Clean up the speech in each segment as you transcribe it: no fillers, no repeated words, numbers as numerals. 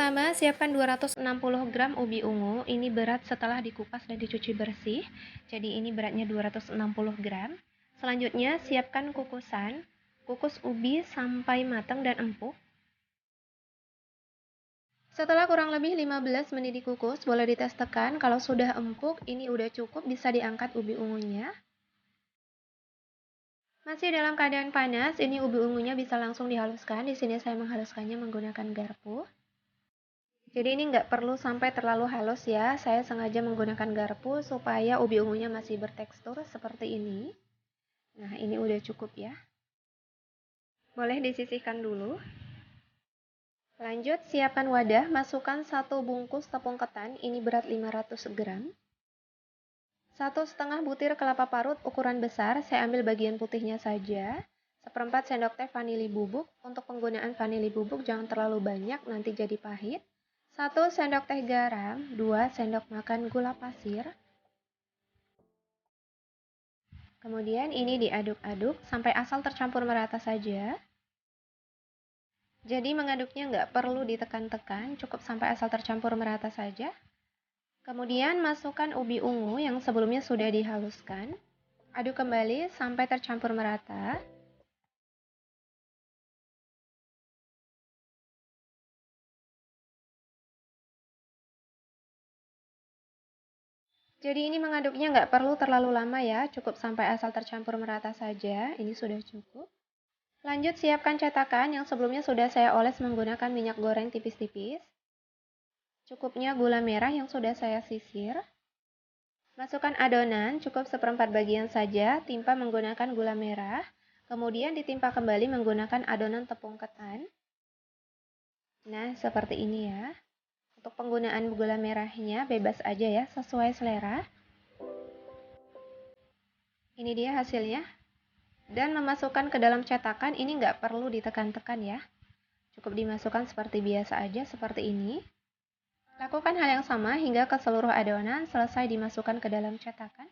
pertama, siapkan 260 gram ubi ungu. Ini berat setelah dikupas dan dicuci bersih. Jadi ini beratnya 260 gram. Selanjutnya, siapkan kukusan. Kukus ubi sampai matang dan empuk. Setelah kurang lebih 15 menit dikukus, boleh dites tekan. Kalau sudah empuk, ini udah cukup, bisa diangkat ubi ungunya. Masih dalam keadaan panas, ini ubi ungunya bisa langsung dihaluskan. Di sini saya menghaluskannya menggunakan garpu. Jadi ini nggak perlu sampai terlalu halus ya, saya sengaja menggunakan garpu supaya ubi ungunya masih bertekstur seperti ini. Nah, ini udah cukup ya. Boleh disisihkan dulu. Lanjut, siapkan wadah, masukkan 1 bungkus tepung ketan, ini berat 500 gram. 1,5 butir kelapa parut ukuran besar, saya ambil bagian putihnya saja. 1/4 sendok teh vanili bubuk, untuk penggunaan vanili bubuk jangan terlalu banyak, nanti jadi pahit. 1 sendok teh garam, 2 sendok makan gula pasir. Kemudian ini diaduk-aduk sampai asal tercampur merata saja. Jadi mengaduknya nggak perlu ditekan-tekan, cukup sampai asal tercampur merata saja. Kemudian masukkan ubi ungu yang sebelumnya sudah dihaluskan. Aduk kembali sampai tercampur merata. Jadi ini mengaduknya nggak perlu terlalu lama ya, cukup sampai asal tercampur merata saja, ini sudah cukup. Lanjut siapkan cetakan yang sebelumnya sudah saya oles menggunakan minyak goreng tipis-tipis. Cukupnya gula merah yang sudah saya sisir. Masukkan adonan, cukup 1/4 bagian saja, timpa menggunakan gula merah. Kemudian ditimpa kembali menggunakan adonan tepung ketan. Nah, seperti ini ya. Untuk penggunaan gula merahnya bebas aja ya, sesuai selera. Ini dia hasilnya. Dan memasukkan ke dalam cetakan ini nggak perlu ditekan-tekan ya. Cukup dimasukkan seperti biasa aja, seperti ini. Lakukan hal yang sama hingga ke seluruh adonan selesai dimasukkan ke dalam cetakan.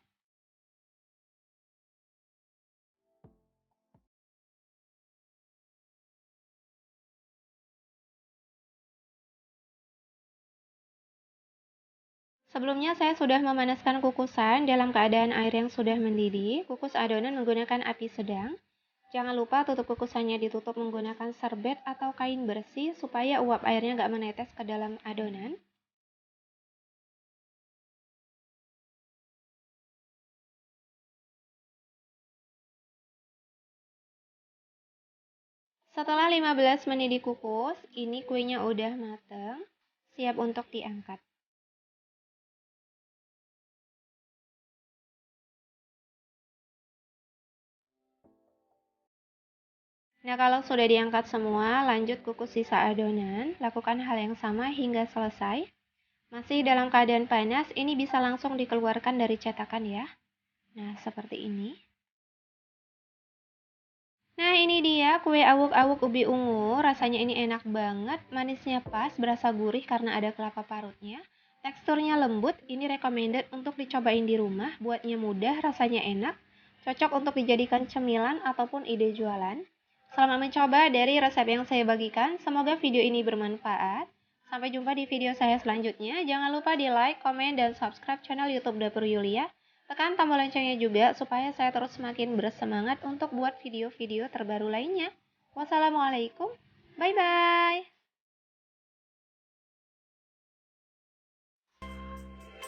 Sebelumnya saya sudah memanaskan kukusan dalam keadaan air yang sudah mendidih. Kukus adonan menggunakan api sedang. Jangan lupa tutup kukusannya ditutup menggunakan serbet atau kain bersih supaya uap airnya nggak menetes ke dalam adonan. Setelah 15 menit dikukus, ini kuenya udah mateng, siap untuk diangkat. Nah, kalau sudah diangkat semua, lanjut kukus sisa adonan. Lakukan hal yang sama hingga selesai. Masih dalam keadaan panas, ini bisa langsung dikeluarkan dari cetakan ya. Nah, seperti ini. Nah, ini dia kue awuk-awuk ubi ungu. Rasanya ini enak banget, manisnya pas, berasa gurih karena ada kelapa parutnya. Teksturnya lembut, ini recommended untuk dicobain di rumah. Buatnya mudah, rasanya enak. Cocok untuk dijadikan cemilan ataupun ide jualan. Selamat mencoba dari resep yang saya bagikan. Semoga video ini bermanfaat. Sampai jumpa di video saya selanjutnya. Jangan lupa di like, komen, dan subscribe channel YouTube Dapur Yulia. Tekan tombol loncengnya juga supaya saya terus semakin bersemangat untuk buat video-video terbaru lainnya. Wassalamualaikum, bye-bye.